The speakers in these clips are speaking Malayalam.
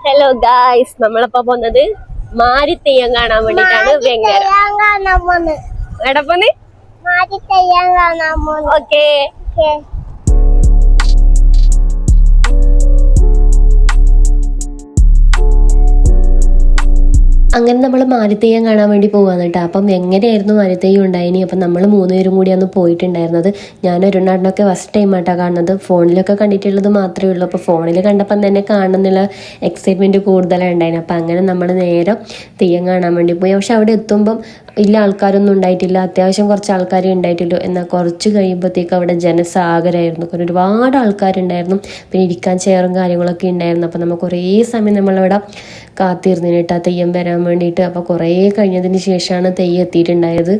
ഹലോ ഗായ്സ്, നമ്മളിപ്പോ പോകുന്നത് മാരിത്തെയ്യം കാണാൻ വേണ്ടിട്ടാണ്. വെങ്ങര എവിടെ പോന്ന്? ഓക്കേ. അങ്ങനെ നമ്മൾ മാരിത്തെയ്യം കാണാൻ വേണ്ടി പോകാന്ന് കേട്ടോ. അപ്പം എങ്ങനെയായിരുന്നു മാരിത്തെയ്യം ഉണ്ടായിനി. അപ്പം നമ്മൾ 3 പേരും കൂടി അന്ന് പോയിട്ടുണ്ടായിരുന്നത്. ഞാൻ ഒരുനാടിനൊക്കെ ഫസ്റ്റ് ടൈം ആയിട്ടാണ് കാണുന്നത്. ഫോണിലൊക്കെ കണ്ടിട്ടുള്ളത് മാത്രമേ ഉള്ളൂ. അപ്പോൾ ഫോണിൽ കണ്ടപ്പം തന്നെ കാണുന്നുള്ള എക്സൈറ്റ്മെൻറ്റ് കൂടുതലാണ് ഉണ്ടായിരുന്നു. അപ്പം അങ്ങനെ നമ്മൾ നേരെ തെയ്യം കാണാൻ വേണ്ടി പോയി. പക്ഷെ അവിടെ എത്തുമ്പം ഇല്ല ആൾക്കാരൊന്നും ഉണ്ടായിട്ടില്ല. അത്യാവശ്യം കുറച്ച് ആൾക്കാരേ ഉണ്ടായിട്ടുള്ളൂ. എന്നാൽ കുറച്ച് കഴിയുമ്പോഴത്തേക്ക് അവിടെ ജനസാഗരമായിരുന്നു. ഒരുപാട് ആൾക്കാരുണ്ടായിരുന്നു. പിന്നെ ഇരിക്കാൻ ചെയറും കാര്യങ്ങളൊക്കെ ഉണ്ടായിരുന്നു. അപ്പം നമ്മൾ കുറേ സമയം നമ്മളവിടെ കാത്തിരുന്നു കേട്ടോ തെയ്യം വരാൻ വേണ്ടിയിട്ട്. അപ്പോൾ കുറേ കഴിഞ്ഞതിന് ശേഷമാണ് തെയ്യം എത്തിയിട്ടുണ്ടായത്.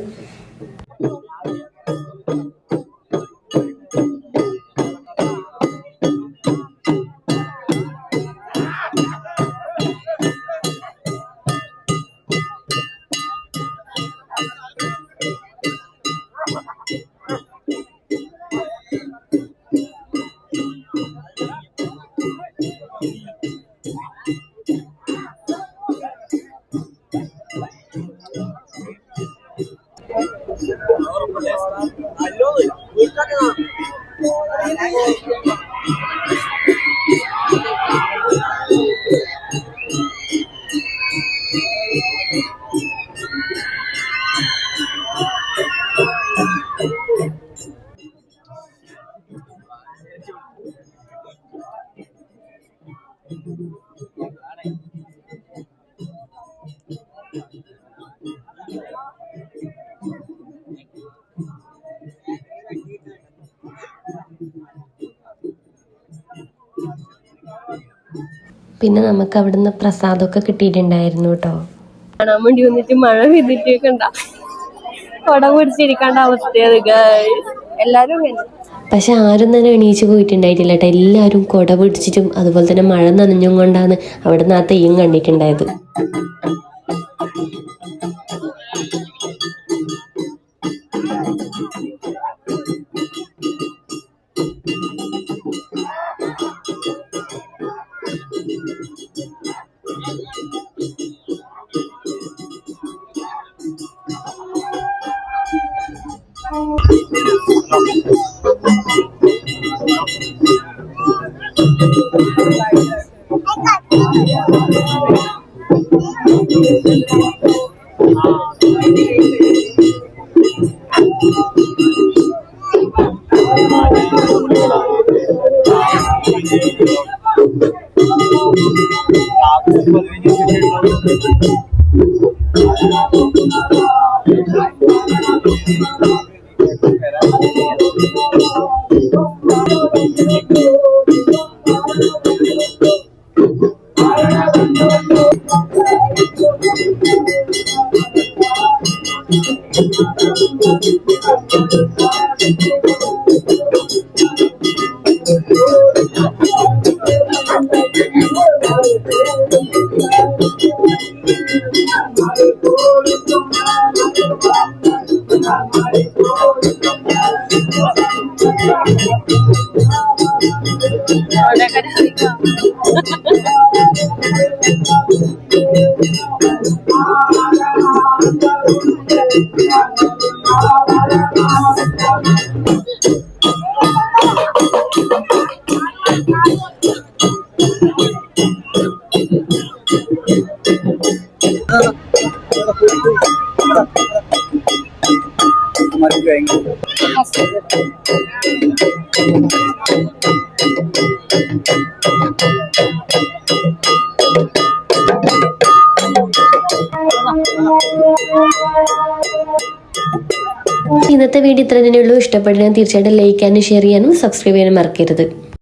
പിന്നെ നമുക്ക് അവിടുന്ന് പ്രസാദമൊക്കെ കിട്ടിയിട്ടുണ്ടായിരുന്നു കേട്ടോ. കാണാൻ വേണ്ടി വന്നിട്ട് മഴ പെയ്തിട്ട് കണ്ട കൊട പിടിച്ചിരിക്കേണ്ട അവസ്ഥയാണ് എല്ലാരും. പക്ഷെ ആരും തന്നെ എണീച്ച് പോയിട്ടുണ്ടായിട്ടില്ല കേട്ടോ. എല്ലാവരും കൊട പിടിച്ചിട്ടും അതുപോലെ തന്നെ മഴ നനഞ്ഞും കൊണ്ടാണ് അവിടുന്ന് ആ തെയ്യം കണ്ടിട്ടുണ്ടായത്. ഇന്നത്തെ വീഡിയോ ഇത്ര തന്നെയുള്ളൂ. ഇഷ്ടപ്പെട്ടാൽ തീർച്ചയായിട്ടും ലൈക്ക് ചെയ്യാനും ഷെയർ ചെയ്യാനും സബ്സ്ക്രൈബ് ചെയ്യാനും മറക്കരുത്.